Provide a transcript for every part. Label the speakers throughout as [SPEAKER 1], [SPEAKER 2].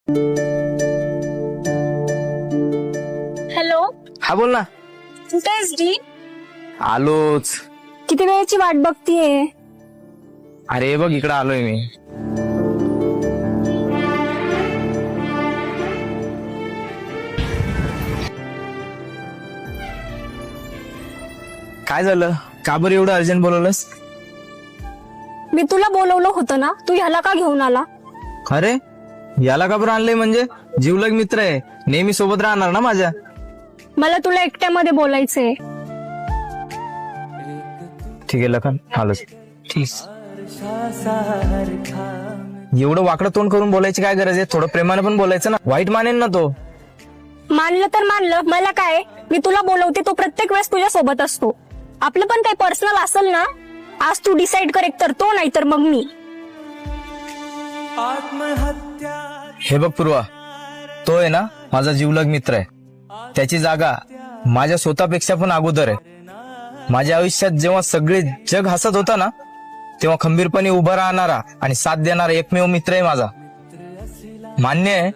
[SPEAKER 1] Hello,
[SPEAKER 2] हा बोल ना.
[SPEAKER 1] कुठे आहेस डी?
[SPEAKER 2] आलोच.
[SPEAKER 1] किती वेळची वाट बघतीये?
[SPEAKER 2] अरे बघ इकडे आलोय मी. काय झालं? का बरं एवढं अर्जंट बोलवलंस?
[SPEAKER 1] मी तुला बोलवलं होतं ना, तू ह्याला का घेऊन आला?
[SPEAKER 2] अरे याला का बरं आणलंय? म्हणजे जीवलग मित्र आहे, नेहमी सोबत राहणार ना माझ्या.
[SPEAKER 1] मला तुला एकट्यामध्ये बोलायचंय.
[SPEAKER 2] ठीक आहे लखन, आलोच. ठीक. एवढं वाकडं तोंड करून बोलायची काय गरज आहे? थोडं प्रेमाने पण बोलायचं ना. वाईट मानेन ना तो.
[SPEAKER 1] मानलं तर मानलं, मला काय. मी तुला बोलवते, तो प्रत्येक वेळेस तुझ्या सोबत असतो. आपलं पण काही पर्सनल असेल ना, आज तू डिसाइड कर, एक तर तो नाही तर मग मी.
[SPEAKER 2] हे बघ पूर्वा, तो आहे ना माझा जीवलग मित्र आहे. त्याची जागा माझ्या स्वतःपेक्षा पण अगोदर आहे. माझ्या आयुष्यात जेव्हा सगळे जग हसत होता ना, तेव्हा खंबीरपणे उभा राहणारा आणि साथ देणारा एकमेव मित्र आहे माझा. मान्य आहे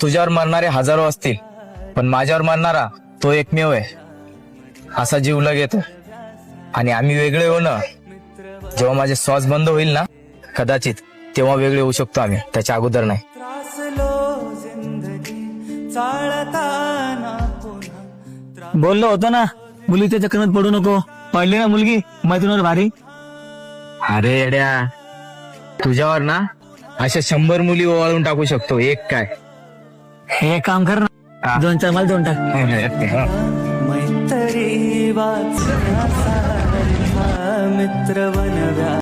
[SPEAKER 2] तुझ्यावर मरणारे हजारो असतील, पण माझ्यावर मरणारा तो एकमेव आहे. असा जीवलग येतो. आणि आम्ही वेगळे होणं, जेव्हा माझे श्वास बंद होईल ना, कदाचित तेव्हा वेगळे होऊ शकतो आम्ही, त्याच्या अगोदर नाही.
[SPEAKER 3] बोललो होतो ना, मुलीच्या चक्करात पडू नको. पडली ना मुलगी मैत्रिणीवर भारी.
[SPEAKER 2] अरे येड्या, तुझ्यावर ना अशा 100 मुली ओवाळून टाकू शकतो, एक काय.
[SPEAKER 3] हे काम कर ना, 2-4 मला देऊन टाक.
[SPEAKER 4] मैत्री वाचण्यासारखा मित्र बनव्या.